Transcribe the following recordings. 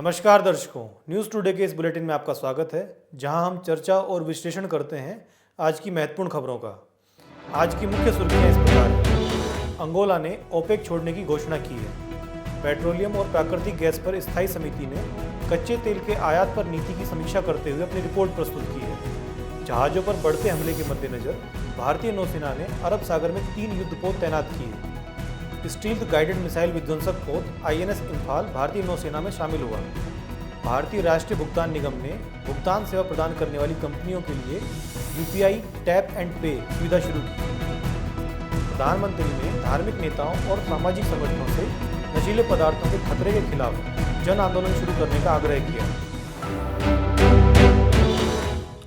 नमस्कार दर्शकों, news today के इस बुलेटिन में आपका स्वागत है, जहां हम चर्चा और विश्लेषण करते हैं आज की महत्वपूर्ण खबरों का। आज की मुख्य सुर्खियां इस प्रकार हैं। अंगोला ने ओपेक छोड़ने की घोषणा की है। पेट्रोलियम और प्राकृतिक गैस पर स्थायी समिति ने कच्चे तेल के आयात पर नीति की समीक्षा करते हुए अपनी रिपोर्ट प्रस्तुत की है। जहाज़ों पर बढ़ते हमले के मद्देनजर भारतीय नौसेना ने अरब सागर में 3 युद्धपोत तैनात किए। स्टील्थ गाइडेड मिसाइल विध्वंसक पोत INS इम्फाल भारतीय नौसेना में शामिल हुआ। भारतीय राष्ट्रीय भुगतान निगम ने भुगतान सेवा प्रदान करने वाली कंपनियों के लिए UPI टैप एंड पे सुविधा शुरू की। प्रधानमंत्री ने धार्मिक नेताओं और सामाजिक संगठनों से नशीले पदार्थों के खतरे के खिलाफ जन आंदोलन शुरू करने का आग्रह किया।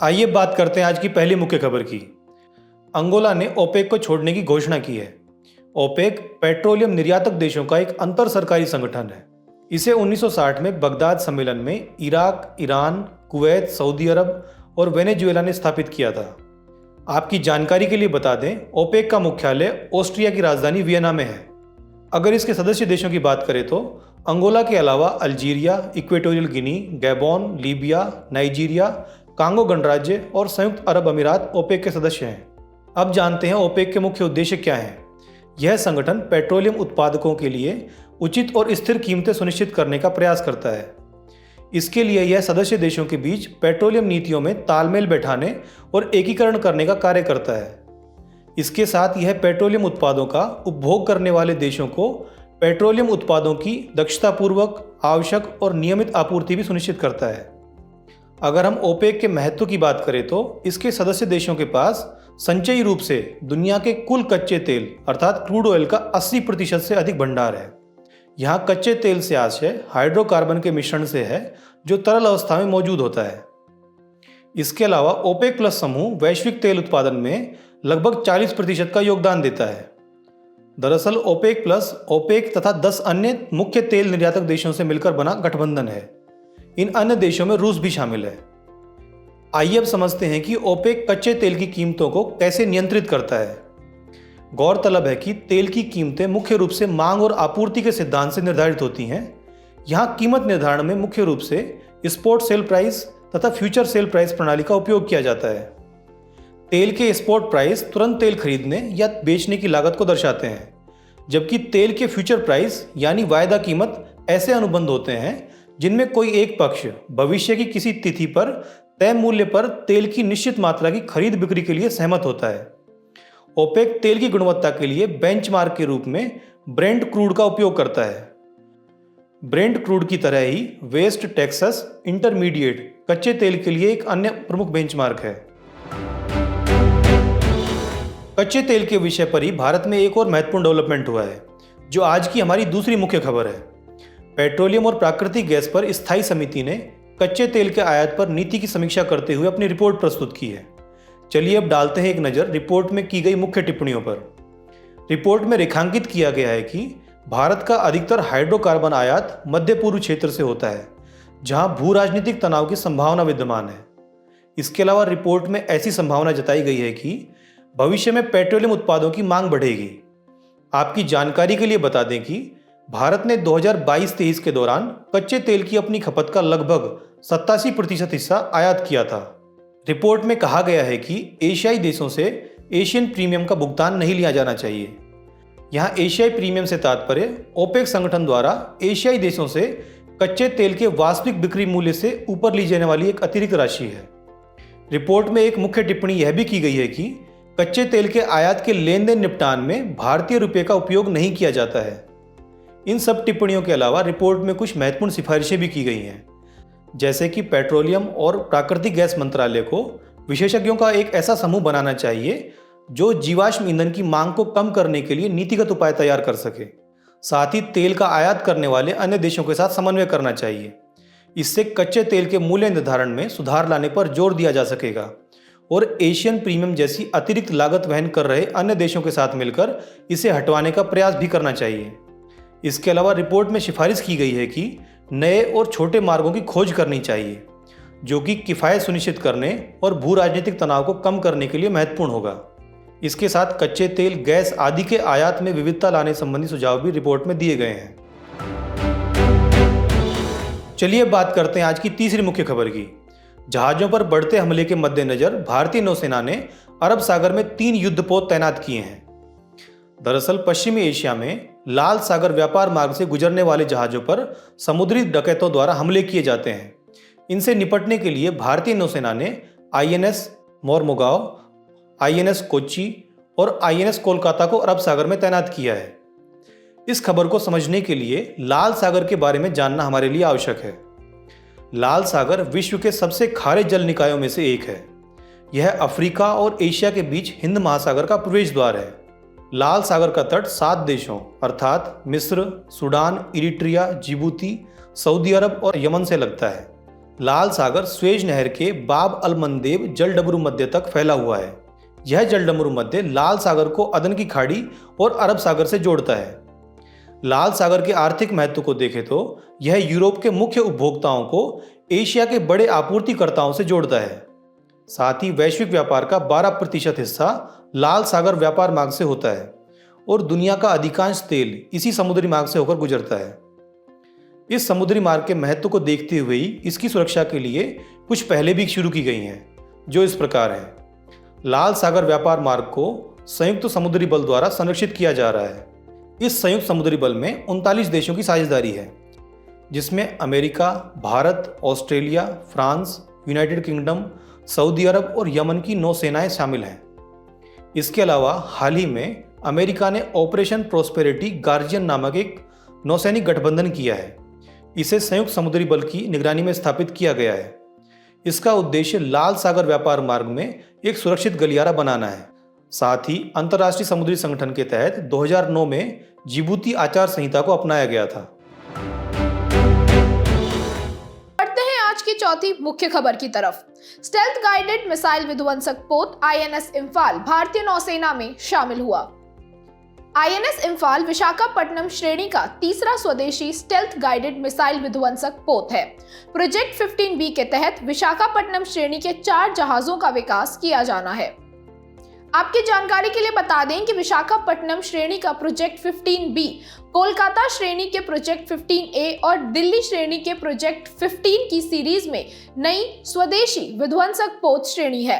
आइए बात करते हैं आज की पहली मुख्य खबर की। अंगोला ने ओपेक को छोड़ने की घोषणा की है। ओपेक पेट्रोलियम निर्यातक देशों का एक अंतर सरकारी संगठन है। इसे 1960 में बगदाद सम्मेलन में Iraq, Iran, Kuwait, Saudi Arab और वेनेजुएला ने स्थापित किया था। आपकी जानकारी के लिए बता दें, ओपेक का मुख्यालय ऑस्ट्रिया की राजधानी वियना में है। अगर इसके सदस्य देशों की बात करें तो अंगोला के अलावा Algeria, Equatorial Guinea, Gabon, Libya, Nigeria, Congo गणराज्य और संयुक्त अरब अमीरात ओपेक के सदस्य हैं। अब जानते हैं ओपेक के मुख्य उद्देश्य क्या हैं। यह संगठन पेट्रोलियम उत्पादकों के लिए उचित और स्थिर कीमतें सुनिश्चित करने का प्रयास करता है। इसके लिए यह सदस्य देशों के बीच पेट्रोलियम नीतियों में तालमेल बैठाने और एकीकरण करने का कार्य करता है। इसके साथ यह पेट्रोलियम उत्पादों का उपभोग करने वाले देशों को पेट्रोलियम उत्पादों की दक्षतापूर्वक, आवश्यक और नियमित आपूर्ति भी सुनिश्चित करता है। अगर हम ओपेक के महत्व की बात करें तो इसके सदस्य देशों के पास संचयी रूप से दुनिया के कुल कच्चे तेल अर्थात क्रूड ऑयल का 80% से अधिक भंडार है। यहाँ कच्चे तेल से आशय हाइड्रोकार्बन के मिश्रण से है जो तरल अवस्था में मौजूद होता है। इसके अलावा ओपेक प्लस समूह वैश्विक तेल उत्पादन में लगभग 40% का योगदान देता है। दरअसल ओपेक प्लस ओपेक तथा 10 अन्य मुख्य तेल निर्यातक देशों से मिलकर बना गठबंधन है। इन अन्य देशों में रूस भी शामिल है। आइए अब समझते हैं कि ओपेक कच्चे तेल की कीमतों को कैसे नियंत्रित करता है। गौरतलब है कि तेल की कीमतें मुख्य रूप से मांग और आपूर्ति के सिद्धांत से निर्धारित होती हैं। यहाँ कीमत निर्धारण में मुख्य रूप से स्पॉट सेल प्राइस तथा फ्यूचर सेल प्राइस प्रणाली का उपयोग किया जाता है। तेल के स्पॉट प्राइस तुरंत तेल खरीदने या बेचने की लागत को दर्शाते हैं, जबकि तेल के फ्यूचर प्राइस यानी वायदा कीमत ऐसे अनुबंध होते हैं जिनमें कोई एक पक्ष भविष्य की किसी तिथि पर तय मूल्य पर तेल की निश्चित मात्रा की खरीद बिक्री के लिए सहमत होता है। ओपेक तेल की गुणवत्ता के लिए बेंचमार्क के रूप में ब्रेंट क्रूड का उपयोग करता है। ब्रेंट क्रूड की तरह ही वेस्ट टेक्सास इंटरमीडिएट कच्चे तेल के लिए एक अन्य प्रमुख बेंचमार्क है। कच्चे तेल के विषय पर ही भारत में एक और महत्वपूर्ण डेवलपमेंट हुआ है, जो आज की हमारी दूसरी मुख्य खबर है। पेट्रोलियम और प्राकृतिक गैस पर स्थायी समिति ने कच्चे तेल के आयात पर नीति की समीक्षा करते हुए अपनी रिपोर्ट प्रस्तुत की है। चलिए अब डालते हैं एक नज़र रिपोर्ट में की गई मुख्य टिप्पणियों पर। रिपोर्ट में रेखांकित किया गया है कि भारत का अधिकतर हाइड्रोकार्बन आयात मध्य पूर्व क्षेत्र से होता है, जहां भू राजनीतिक तनाव की संभावना विद्यमान है। इसके अलावा रिपोर्ट में ऐसी संभावना जताई गई है कि भविष्य में पेट्रोलियम उत्पादों की मांग बढ़ेगी। आपकी जानकारी के लिए बता दें कि भारत ने 2022-23 के दौरान कच्चे तेल की अपनी खपत का लगभग 87% हिस्सा आयात किया था। रिपोर्ट में कहा गया है कि एशियाई देशों से एशियन प्रीमियम का भुगतान नहीं लिया जाना चाहिए। यहाँ एशियाई प्रीमियम से तात्पर्य ओपेक संगठन द्वारा एशियाई देशों से कच्चे तेल के वास्तविक बिक्री मूल्य से ऊपर ली जाने वाली एक अतिरिक्त राशि है। रिपोर्ट में एक मुख्य टिप्पणी यह भी की गई है कि कच्चे तेल के आयात के लेन देन निपटान में भारतीय रुपये का उपयोग नहीं किया जाता है। इन सब टिप्पणियों के अलावा रिपोर्ट में कुछ महत्वपूर्ण सिफारिशें भी की गई हैं, जैसे कि पेट्रोलियम और प्राकृतिक गैस मंत्रालय को विशेषज्ञों का एक ऐसा समूह बनाना चाहिए जो जीवाश्म ईंधन की मांग को कम करने के लिए नीतिगत उपाय तैयार कर सके। साथ ही तेल का आयात करने वाले अन्य देशों के साथ समन्वय करना चाहिए। इससे कच्चे तेल के मूल्य निर्धारण में सुधार लाने पर जोर दिया जा सकेगा और एशियन प्रीमियम जैसी अतिरिक्त लागत वहन कर रहे अन्य देशों के साथ मिलकर इसे हटवाने का प्रयास भी करना चाहिए। इसके अलावा रिपोर्ट में सिफारिश की गई है कि नए और छोटे मार्गों की खोज करनी चाहिए, जो कि किफ़ायत सुनिश्चित करने और भू राजनीतिक तनाव को कम करने के लिए महत्वपूर्ण होगा। इसके साथ कच्चे तेल, गैस आदि के आयात में विविधता लाने संबंधी सुझाव भी रिपोर्ट में दिए गए हैं। चलिए बात करते हैं आज की तीसरी मुख्य खबर की। जहाजों पर बढ़ते हमले के मद्देनजर भारतीय नौसेना ने अरब सागर में 3 युद्धपोत तैनात किए हैं। दरअसल पश्चिमी एशिया में लाल सागर व्यापार मार्ग से गुजरने वाले जहाजों पर समुद्री डकैतों द्वारा हमले किए जाते हैं। इनसे निपटने के लिए भारतीय नौसेना ने INS मोरमुगाव, INS कोच्चि और INS कोलकाता को अरब सागर में तैनात किया है। इस खबर को समझने के लिए लाल सागर के बारे में जानना हमारे लिए आवश्यक है। लाल सागर विश्व के सबसे खारे जल निकायों में से एक है। यह अफ्रीका और एशिया के बीच हिंद महासागर का प्रवेश द्वार है। लाल सागर का तट 7 देशों अर्थात मिस्र, Sudan, Eritrea, Djibouti, Saudi Arab और यमन से लगता है। लाल सागर स्वेज नहर के बाब अल मंदेब जलडमरू मध्य तक फैला हुआ है। यह जलडमरू मध्य लाल सागर को अदन की खाड़ी और अरब सागर से जोड़ता है। लाल सागर के आर्थिक महत्व को देखें तो यह यूरोप के मुख्य उपभोक्ताओं को एशिया के बड़े आपूर्तिकर्ताओं से जोड़ता है। साथ ही वैश्विक व्यापार का 12% हिस्सा लाल सागर व्यापार मार्ग से होता है और दुनिया का अधिकांश तेल इसी समुद्री मार्ग से होकर गुजरता है। इस समुद्री मार्ग के महत्व को देखते हुए ही इसकी सुरक्षा के लिए कुछ पहले भी शुरू की गई हैं, जो इस प्रकार हैं। लाल सागर व्यापार मार्ग को संयुक्त समुद्री बल द्वारा संरक्षित किया जा रहा है। इस संयुक्त समुद्री बल में 39 देशों की साझेदारी है, जिसमें America, Bharat, Australia, France, United Kingdom, Saudi Arab और यमन की नौसेनाएं शामिल हैं। इसके अलावा हाल ही में अमेरिका ने ऑपरेशन प्रोस्पेरिटी गार्जियन नामक एक नौसैनिक गठबंधन किया है। इसे संयुक्त समुद्री बल की निगरानी में स्थापित किया गया है। इसका उद्देश्य लाल सागर व्यापार मार्ग में एक सुरक्षित गलियारा बनाना है। साथ ही अंतर्राष्ट्रीय समुद्री संगठन के तहत 2009 में जिबूती आचार संहिता को अपनाया गया था। बढ़ते हैं आज की चौथी मुख्य खबर की तरफ। स्टेल्थ गाइडेड मिसाइल विध्वंसक पोत INS इम्फाल भारतीय नौसेना में शामिल हुआ। INS इम्फाल विशाखापट्टनम श्रेणी का तीसरा स्वदेशी स्टेल्थ गाइडेड मिसाइल विध्वंसक पोत है। प्रोजेक्ट 15B के तहत विशाखापट्टनम श्रेणी के 4 जहाजों का विकास किया जाना है। आपकी जानकारी के लिए बता दें कि विशाखापट्टनम श्रेणी का प्रोजेक्ट 15B कोलकाता श्रेणी के प्रोजेक्ट 15A और दिल्ली श्रेणी के प्रोजेक्ट 15 की सीरीज में नई स्वदेशी विध्वंसक पोत श्रेणी है।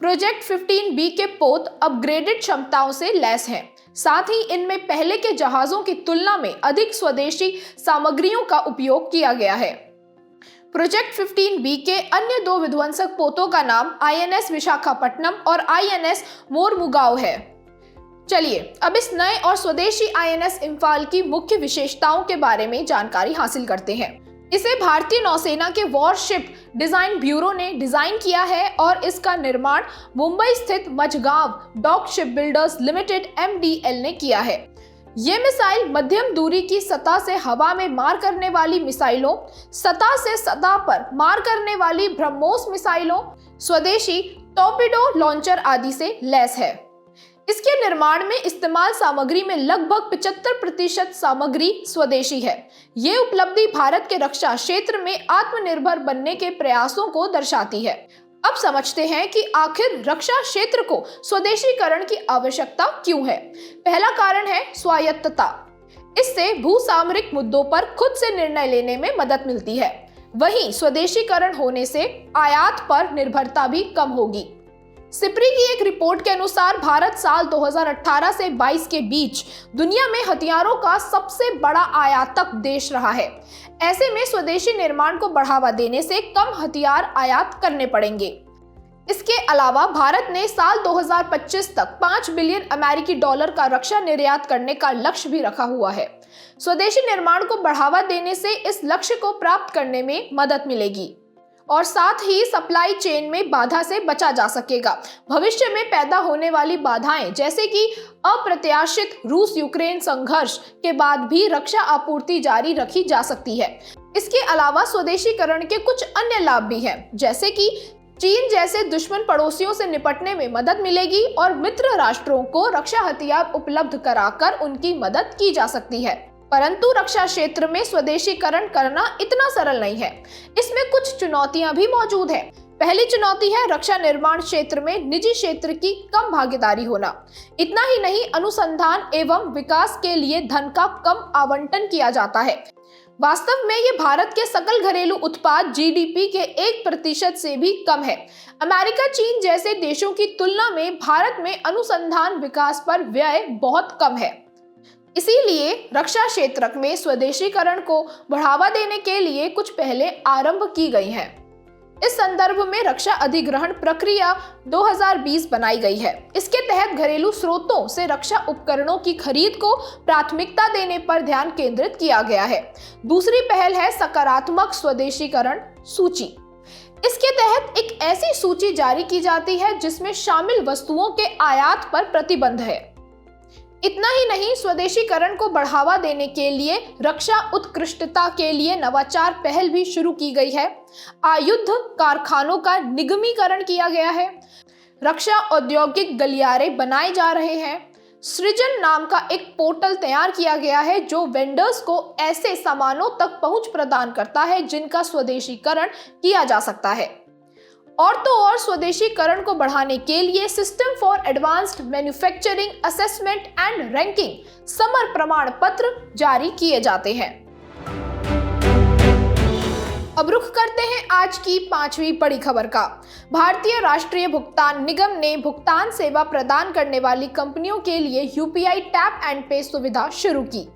प्रोजेक्ट 15B के पोत अपग्रेडेड क्षमताओं से लैस हैं। साथ ही इनमें पहले के जहाजों की तुलना में अधिक स्वदेशी सामग्रियों का उपयोग किया गया है। प्रोजेक्ट 15B के अन्य 2 विध्वंसक पोतों का नाम INS विशाखापट्टनम और INS मोरमुगाव है। चलिए अब इस नए और स्वदेशी INS इम्फाल की मुख्य विशेषताओं के बारे में जानकारी हासिल करते हैं। इसे भारतीय नौसेना के वॉरशिप डिजाइन ब्यूरो ने डिजाइन किया है और इसका निर्माण मुंबई स्थित Mazagon dock ship builders limited MDL ने किया है। ये मिसाइल मध्यम दूरी की सतह से हवा में मार करने वाली मिसाइलों, सतह से सतह पर मार करने वाली ब्रह्मोस मिसाइलों, स्वदेशी टॉर्पेडो लॉन्चर आदि से लैस है। इसके निर्माण में इस्तेमाल सामग्री में लगभग 75% सामग्री स्वदेशी है। ये उपलब्धि भारत के रक्षा क्षेत्र में आत्मनिर्भर बनने के प्रयासों को दर्शाती है। अब समझते हैं कि आखिर रक्षा क्षेत्र को स्वदेशीकरण की आवश्यकता क्यों है। पहला कारण है स्वायत्तता। इससे भूसामरिक मुद्दों पर खुद से निर्णय लेने में मदद मिलती है। वहीं स्वदेशीकरण होने से आयात पर निर्भरता भी कम होगी। सिप्री की एक रिपोर्ट के अनुसार भारत साल 2018 से 22 के बीच दुनिया में हथियारों का सबसे बड़ा आयातक देश रहा है। ऐसे में स्वदेशी निर्माण को बढ़ावा देने से कम हथियार आयात करने पड़ेंगे। इसके अलावा भारत ने साल 2025 तक 5 बिलियन अमेरिकी डॉलर का रक्षा निर्यात करने का लक्ष्य भी रखा हुआ है। स्वदेशी निर्माण को बढ़ावा देने से इस लक्ष्य को प्राप्त करने में मदद मिलेगी और साथ ही सप्लाई चेन में बाधा से बचा जा सकेगा। भविष्य में पैदा होने वाली बाधाएं जैसे कि अप्रत्याशित रूस यूक्रेन संघर्ष के बाद भी रक्षा आपूर्ति जारी रखी जा सकती है। इसके अलावा स्वदेशीकरण के कुछ अन्य लाभ भी हैं, जैसे कि चीन जैसे दुश्मन पड़ोसियों से निपटने में मदद मिलेगी और मित्र राष्ट्रों को रक्षा हथियार उपलब्ध कराकर उनकी मदद की जा सकती है। परंतु रक्षा क्षेत्र में स्वदेशीकरण करना इतना सरल नहीं है। इसमें कुछ चुनौतियां भी मौजूद हैं। पहली चुनौती है रक्षा निर्माण क्षेत्र में निजी क्षेत्र की कम भागीदारी होना। इतना ही नहीं, अनुसंधान एवं विकास के लिए धन का कम आवंटन किया जाता है। वास्तव में ये भारत के सकल घरेलू उत्पाद जीडीपी के 1% से भी कम है। अमेरिका, चीन जैसे देशों की तुलना में भारत में अनुसंधान विकास पर व्यय बहुत कम है। इसीलिए रक्षा क्षेत्र में स्वदेशीकरण को बढ़ावा देने के लिए कुछ पहले आरंभ की गई हैं। इस संदर्भ में रक्षा अधिग्रहण प्रक्रिया 2020 बनाई गई है। इसके तहत घरेलू स्रोतों से रक्षा उपकरणों की खरीद को प्राथमिकता देने पर ध्यान केंद्रित किया गया है। दूसरी पहल है सकारात्मक स्वदेशीकरण सूची। इसके तहत एक ऐसी सूची जारी की जाती है जिसमें शामिल वस्तुओं के आयात पर प्रतिबंध है। इतना ही नहीं, स्वदेशीकरण को बढ़ावा देने के लिए रक्षा उत्कृष्टता के लिए नवाचार पहल भी शुरू की गई है। आयुध कारखानों का निगमीकरण किया गया है। रक्षा औद्योगिक गलियारे बनाए जा रहे हैं। सृजन नाम का एक पोर्टल तैयार किया गया है जो वेंडर्स को ऐसे सामानों तक पहुंच प्रदान करता है जिनका स्वदेशीकरण किया जा सकता है। और तो और स्वदेशीकरण को बढ़ाने के लिए system for advanced manufacturing assessment and ranking summer प्रमाण पत्र जारी किए जाते हैं। अब रुख करते हैं आज की 5वीं बड़ी खबर का। भारतीय राष्ट्रीय भुगतान निगम ने भुगतान सेवा प्रदान करने वाली कंपनियों के लिए यूपीआई टैप एंड पे सुविधा शुरू की।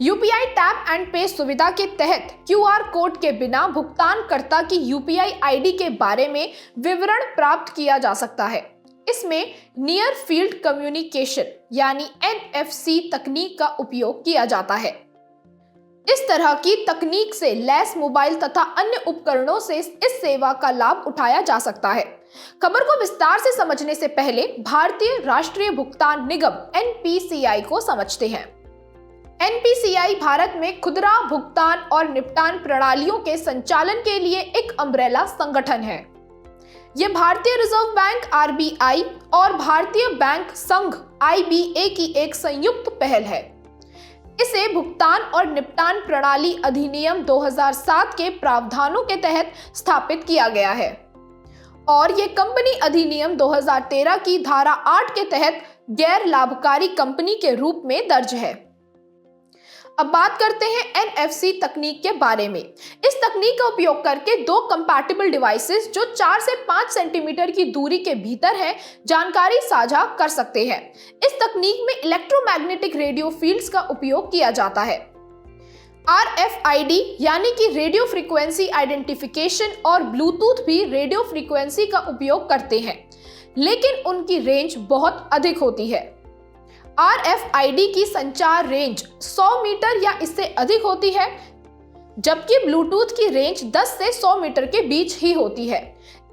यूपीआई टैप एंड पे सुविधा के तहत क्यूआर कोड के बिना भुगतानकर्ता की यूपीआई आईडी के बारे में विवरण प्राप्त किया जा सकता है। इसमें नियर फील्ड कम्युनिकेशन यानी एनएफसी तकनीक का उपयोग किया जाता है। इस तरह की तकनीक से लैस मोबाइल तथा अन्य उपकरणों से इस सेवा का लाभ उठाया जा सकता है। खबर को विस्तार से समझने से पहले भारतीय राष्ट्रीय भुगतान निगम एनपीसीआई को समझते हैं। एनपीसीआई भारत में खुदरा भुगतान और निपटान प्रणालियों के संचालन के लिए एक अम्ब्रेला संगठन है। यह भारतीय रिजर्व बैंक आरबीआई और भारतीय बैंक संघ आईबीए की एक संयुक्त पहल है। इसे भुगतान और निपटान प्रणाली अधिनियम 2007 के प्रावधानों के तहत स्थापित किया गया है और यह कंपनी अधिनियम 2013 की धारा 8 के तहत गैर लाभकारी कंपनी के रूप में दर्ज है। अब बात करते हैं एनएफसी तकनीक के बारे में। इस तकनीक का उपयोग करके दो कंपैटिबल डिवाइसेस जो 4 से 5 सेंटीमीटर की दूरी के भीतर हैं, जानकारी साझा कर सकते हैं। इस तकनीक में इलेक्ट्रोमैग्नेटिक रेडियो फील्ड्स का उपयोग किया जाता है। RFID यानी कि रेडियो फ्रीक्वेंसी आइडेंटिफिकेशन और ब्लूटूथ भी रेडियो फ्रीक्वेंसी का उपयोग करते हैं, लेकिन उनकी रेंज बहुत अधिक होती है। RFID की संचार रेंज 100 मीटर या इससे अधिक होती है, जबकि ब्लूटूथ की रेंज 10 से 100 मीटर के बीच ही होती है।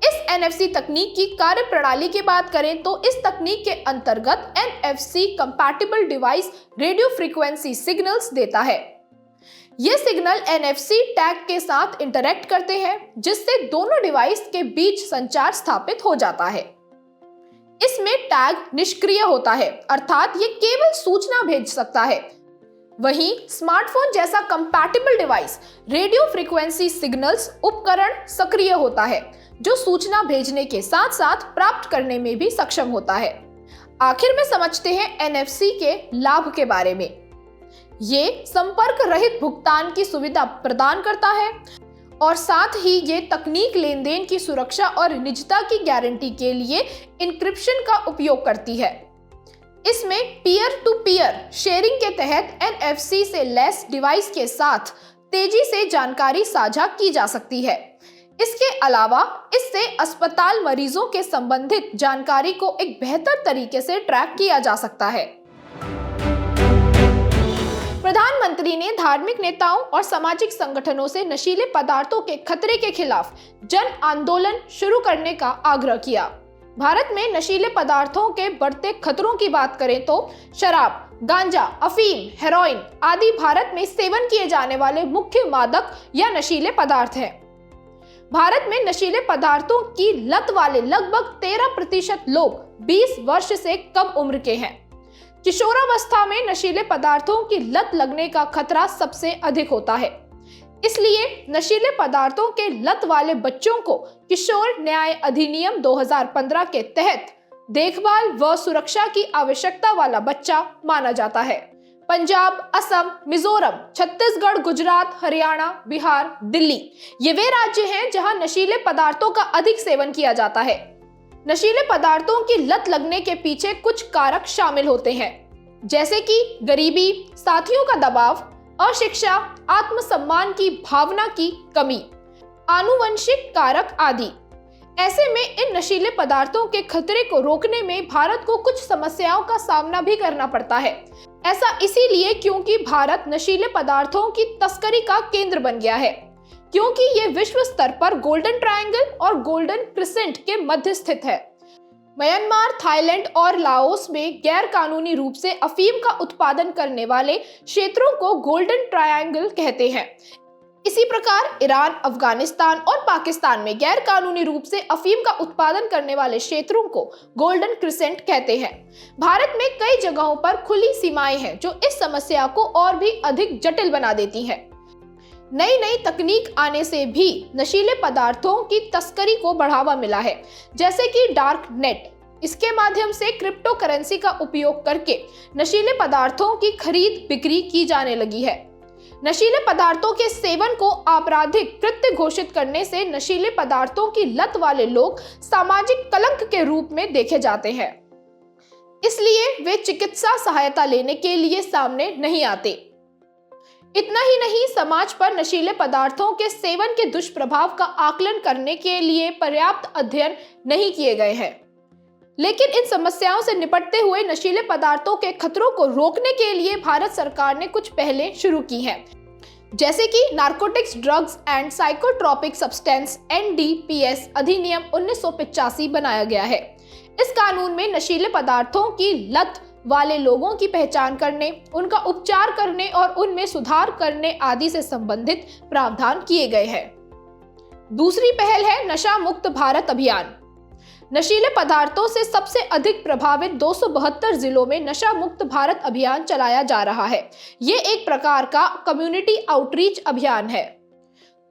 इस NFC तकनीक की कार्यप्रणाली की बात करें तो इस तकनीक के अंतर्गत NFC compatible device radio frequency signals देता है। ये सिग्नल NFC टैग के साथ इंटरैक्ट करते हैं, जिससे दोनों डिवाइस के बीच संचार स्थापित हो जाता है। इसमें टैग निष्क्रिय होता है, अर्थात ये केवल सूचना भेज सकता है। वहीं स्मार्टफोन जैसा compatible device radio frequency signals उपकरण सक्रिय होता है, जो सूचना भेजने के साथ साथ प्राप्त करने में भी सक्षम होता है। आखिर में समझते हैं NFC के लाभ के बारे में। ये संपर्क रहित भुगतान की सुविधा प्रदान करता है और साथ ही ये तकनीक लेन देन की सुरक्षा और निजता की गारंटी के लिए इंक्रिप्शन का उपयोग करती है। इसमें पीयर टू पीयर शेयरिंग के तहत NFC से लैस डिवाइस के साथ तेजी से जानकारी साझा की जा सकती है। इसके अलावा इससे अस्पताल मरीजों के संबंधित जानकारी को एक बेहतर तरीके से ट्रैक किया जा सकता है। प्रधानमंत्री ने धार्मिक नेताओं और सामाजिक संगठनों से नशीले पदार्थों के खतरे के खिलाफ जन आंदोलन शुरू करने का आग्रह किया। भारत में नशीले पदार्थों के बढ़ते खतरों की बात करें तो शराब, गांजा, अफीम, हेरोइन आदि भारत में सेवन किए जाने वाले मुख्य मादक या नशीले पदार्थ हैं। भारत में नशीले पदार्थों की लत वाले लगभग 13% लोग 20 वर्ष से कम उम्र के हैं। किशोरावस्था में नशीले पदार्थों की लत लगने का खतरा सबसे अधिक होता है। इसलिए नशीले पदार्थों के लत वाले बच्चों को किशोर न्याय अधिनियम 2015 के तहत देखभाल व सुरक्षा की आवश्यकता वाला बच्चा माना जाता है। पंजाब, असम, मिजोरम, छत्तीसगढ़, गुजरात, हरियाणा, बिहार, दिल्ली ये वे राज्य हैं जहां नशीले पदार्थों का अधिक सेवन किया जाता है। नशीले पदार्थों की लत लगने के पीछे कुछ कारक शामिल होते हैं, जैसे कि गरीबी, साथियों का दबाव, अशिक्षा, आत्मसम्मान की भावना की कमी, आनुवंशिक कारक आदि। ऐसे में इन नशीले पदार्थों के खतरे को रोकने में भारत को कुछ समस्याओं का सामना भी करना पड़ता है। ऐसा इसीलिए क्योंकि भारत नशीले पदार्थों की तस्करी का केंद्र बन गया है, क्योंकि ये विश्व स्तर पर गोल्डन ट्रायंगल और गोल्डन क्रिसेंट के मध्य स्थित है। म्यांमार, थाईलैंड और लाओस में गैर कानूनी रूप से अफीम का उत्पादन करने वाले क्षेत्रों को गोल्डन ट्रायंगल कहते हैं। इसी प्रकार ईरान, अफगानिस्तान और पाकिस्तान में गैर कानूनी रूप से अफीम का उत्पादन करने वाले क्षेत्रों को गोल्डन क्रिसेंट कहते हैं। भारत में कई जगहों पर खुली सीमाएं हैं जो इस समस्या को और भी अधिक जटिल बना देती हैं। नई नई तकनीक आने से भी नशीले पदार्थों की तस्करी को बढ़ावा मिला है, जैसे कि डार्क नेट। इसके माध्यम से क्रिप्टो करेंसी का उपयोग करके नशीले पदार्थों की खरीद बिक्री की जाने लगी है। नशीले पदार्थों के सेवन को आपराधिक कृत्य घोषित करने से नशीले पदार्थों की लत वाले लोग सामाजिक कलंक के रूप में देखे जाते हैं, इसलिए वे चिकित्सा सहायता लेने के लिए सामने नहीं आते। इतना ही नहीं, समाज पर नशीले पदार्थों के सेवन के दुष्प्रभाव का आकलन करने के लिए पर्याप्त अध्ययन नहीं किए गए हैं। लेकिन इन समस्याओं से निपटते हुए नशीले पदार्थों के खतरों को रोकने के लिए भारत सरकार ने कुछ पहलें शुरू की हैं, जैसे कि narcotics, drugs and psychotropic substance NDPS अधिनियम 1985 बनाया गया है। इस कानून में नशीले पदार्थों की लत वाले लोगों की पहचान करने, उनका उपचार करने और उनमें सुधार करने आदि से संबंधित प्रावधान किए गए हैं। दूसरी पहल है नशा मुक्त भारत अभियान। नशीले पदार्थों से सबसे अधिक प्रभावित 272 जिलों में नशा मुक्त भारत अभियान चलाया जा रहा है। ये एक प्रकार का कम्युनिटी आउटरीच अभियान है।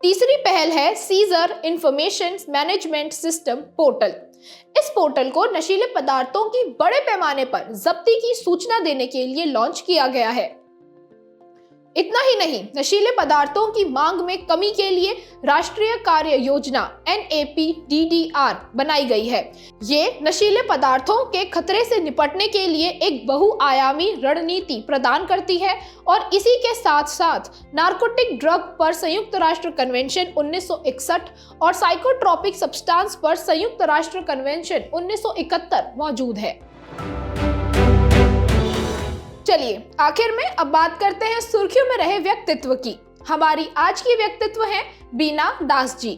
तीसरी पहल है seizure information management system portal. इस पोर्टल को नशीले पदार्थों की बड़े पैमाने पर जब्ती की सूचना देने के लिए लॉन्च किया गया है। इतना ही नहीं, नशीले पदार्थों की मांग में कमी के लिए राष्ट्रीय कार्य योजना NAPDDR बनाई गई है। ये नशीले पदार्थों के खतरे से निपटने के लिए एक बहुआयामी रणनीति प्रदान करती है और इसी के साथ साथ नारकोटिक ड्रग पर संयुक्त राष्ट्र कन्वेंशन 1961 और साइकोट्रोपिक सब्सटेंस पर संयुक्त राष्ट्र कन्वेंशन 1971 मौजूद है। चलिए आखिर में अब बात करते हैं सुर्खियों में रहे व्यक्तित्व की। हमारी आज की व्यक्तित्व है बीना दास जी।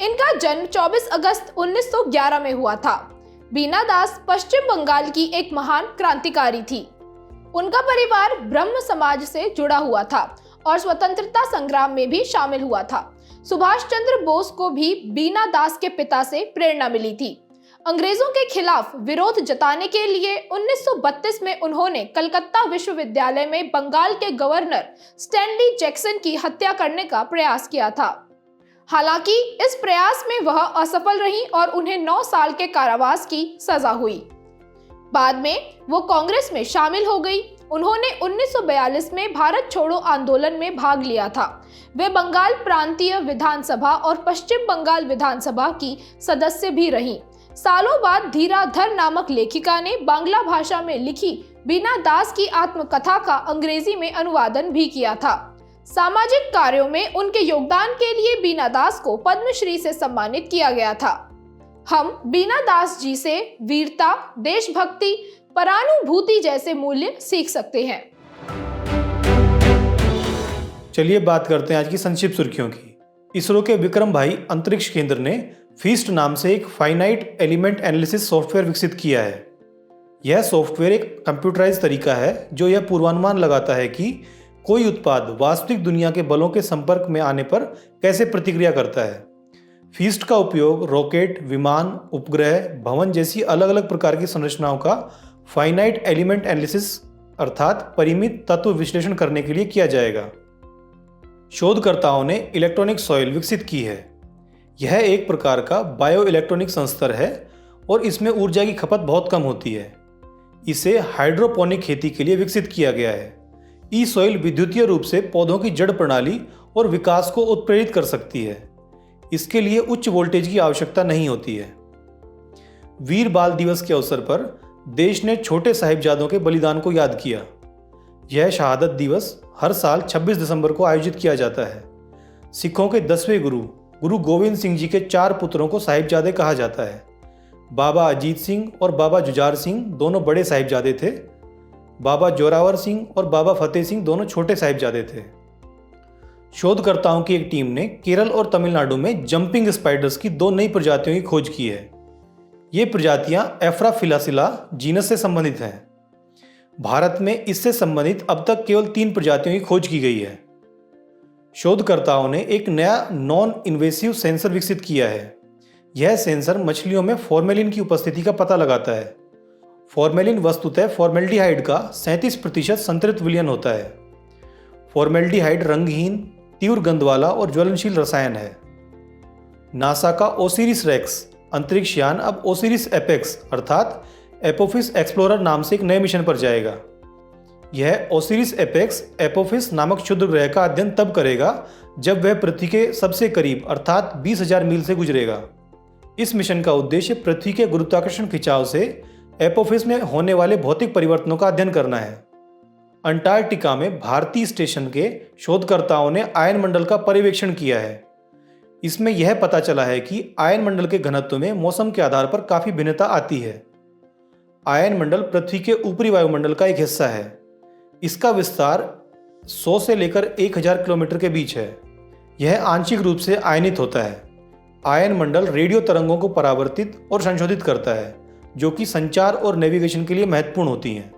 इनका जन्म 24 अगस्त 1911 में हुआ था। बीना दास पश्चिम बंगाल की एक महान क्रांतिकारी थी। उनका परिवार ब्रह्म समाज से जुड़ा हुआ था और स्वतंत्रता संग्राम में भी शामिल हुआ था। सुभाष चंद्र बोस को भी बीना दास के पिता से प्रेरणा मिली थी। अंग्रेजों के खिलाफ विरोध जताने के लिए 1932 में उन्होंने कलकत्ता विश्वविद्यालय में बंगाल के गवर्नर स्टैनली जैक्सन की हत्या करने का प्रयास किया था। हालांकि इस प्रयास में वह असफल रहीं और उन्हें 9 साल के कारावास की सजा हुई। बाद में वो कांग्रेस में शामिल हो गई। उन्होंने 1942 में भारत छोड़ो आंदोलन में भाग लिया था। वे बंगाल प्रांतीय विधानसभा और पश्चिम बंगाल विधानसभा की सदस्य भी रहीं। सालों बाद धीराधर नामक लेखिका ने बांग्ला भाषा में लिखी बीना दास की आत्मकथा का अंग्रेजी में अनुवादन भी किया था। सामाजिक कार्यों में उनके योगदान के लिए बीना दास को पद्मश्री से सम्मानित किया गया था। हम बीना दास जी से वीरता, देशभक्ति, परानुभूति जैसे मूल्य सीख सकते हैं। चलिए बात करते हैं आज की संक्षिप्त सुर्खियों की। इसरो के विक्रम भाई अंतरिक्ष केंद्र ने फीस्ट नाम से एक फाइनाइट एलिमेंट एनालिसिस सॉफ्टवेयर विकसित किया है। यह सॉफ्टवेयर एक कंप्यूटराइज तरीका है जो यह पूर्वानुमान लगाता है कि कोई उत्पाद वास्तविक दुनिया के बलों के संपर्क में आने पर कैसे प्रतिक्रिया करता है। फीस्ट का उपयोग रॉकेट, विमान, उपग्रह, भवन जैसी अलग अलग प्रकार की संरचनाओं का फाइनाइट एलिमेंट एनालिसिस अर्थात परिमित तत्व विश्लेषण करने के लिए किया जाएगा। शोधकर्ताओं ने इलेक्ट्रॉनिक सॉइल विकसित की है। यह एक प्रकार का बायो इलेक्ट्रॉनिक संस्तर है और इसमें ऊर्जा की खपत बहुत कम होती है। इसे हाइड्रोपोनिक खेती के लिए विकसित किया गया है। ई सॉइल विद्युतीय रूप से पौधों की जड़ प्रणाली और विकास को उत्प्रेरित कर सकती है। इसके लिए उच्च वोल्टेज की आवश्यकता नहीं होती है। वीर बाल दिवस के अवसर पर देश ने छोटे साहिबजादों के बलिदान को याद किया। यह शहादत दिवस हर साल 26 दिसंबर को आयोजित किया जाता है। सिखों के 10वें गुरु गोविंद सिंह जी के 4 पुत्रों को साहिबजादे कहा जाता है। बाबा अजीत सिंह और बाबा जुझार सिंह दोनों बड़े साहिबजादे थे। बाबा जोरावर सिंह और बाबा फतेह सिंह दोनों छोटे साहिबजादे थे। शोधकर्ताओं की एक टीम ने केरल और तमिलनाडु में जंपिंग स्पाइडर्स की 2 नई प्रजातियों की खोज की है। ये प्रजातियां एफ्राफिलासिला जीनस से संबंधित हैं। भारत में इससे संबंधित अब तक केवल 3 प्रजातियों की खोज की गई है। शोधकर्ताओं ने एक नया नॉन इन्वेसिव सेंसर विकसित किया है। यह सेंसर मछलियों में फॉर्मेलिन की उपस्थिति का पता लगाता है। फॉर्मेलिन वस्तुतः फॉर्मेल्डिहाइड का 37% संतृप्त विलयन होता है। फॉर्मेल्डिहाइड रंगहीन, तीव्र गंध वाला और ज्वलनशील रसायन है। नासा का ओसिरिस रेक्स अंतरिक्ष यान अब ओसिरिस एपेक्स अर्थात एपोफिस एक्सप्लोरर नाम से एक नए मिशन पर जाएगा। यह ओसिरिस एपेक्स एपोफिस नामक क्षुद्र ग्रह का अध्ययन तब करेगा जब वह पृथ्वी के सबसे करीब अर्थात 20,000 मील से गुजरेगा। इस मिशन का उद्देश्य पृथ्वी के गुरुत्वाकर्षण खिंचाव से एपोफिस में होने वाले भौतिक परिवर्तनों का अध्ययन करना है। अंटार्कटिका में भारतीय स्टेशन के शोधकर्ताओं ने आयन मंडल का पर्यवेक्षण किया है। इसमें यह पता चला है कि आयन मंडल के घनत्व में मौसम के आधार पर काफ़ी भिन्नता आती है। आयन मंडल पृथ्वी के ऊपरी वायुमंडल का एक हिस्सा है। इसका विस्तार 100 से लेकर 1000 किलोमीटर के बीच है। यह आंशिक रूप से आयनित होता है। आयन मंडल रेडियो तरंगों को परावर्तित और संशोधित करता है, जो कि संचार और नेविगेशन के लिए महत्वपूर्ण होती हैं।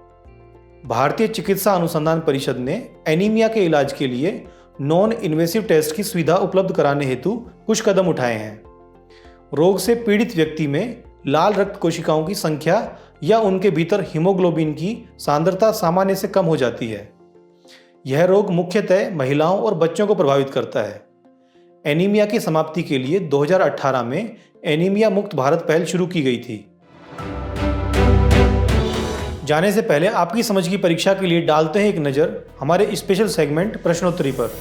भारतीय चिकित्सा अनुसंधान परिषद ने एनीमिया के इलाज के लिए नॉन इन्वेसिव टेस्ट की सुविधा उपलब्ध कराने हेतु कुछ कदम उठाए हैं। रोग से पीड़ित व्यक्ति में लाल रक्त कोशिकाओं की संख्या या उनके भीतर हीमोग्लोबिन की सांद्रता सामान्य से कम हो जाती है। यह रोग मुख्यतः महिलाओं और बच्चों को प्रभावित करता है। एनीमिया की समाप्ति के लिए 2018 में एनीमिया मुक्त भारत पहल शुरू की गई थी। जाने से पहले आपकी समझ की परीक्षा के लिए डालते हैं एक नज़र हमारे स्पेशल सेगमेंट प्रश्नोत्तरी पर।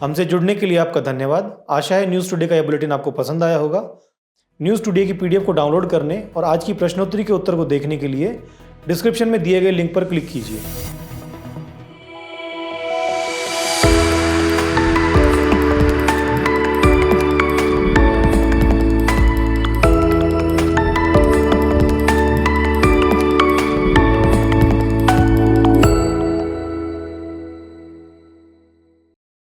हमसे जुड़ने के लिए आपका धन्यवाद। आशा है न्यूज़ टुडे का यह बुलेटिन आपको पसंद आया होगा। न्यूज़ टुडे की पीडीएफ को डाउनलोड करने और आज की प्रश्नोत्तरी के उत्तर को देखने के लिए डिस्क्रिप्शन में दिए गए लिंक पर क्लिक कीजिए।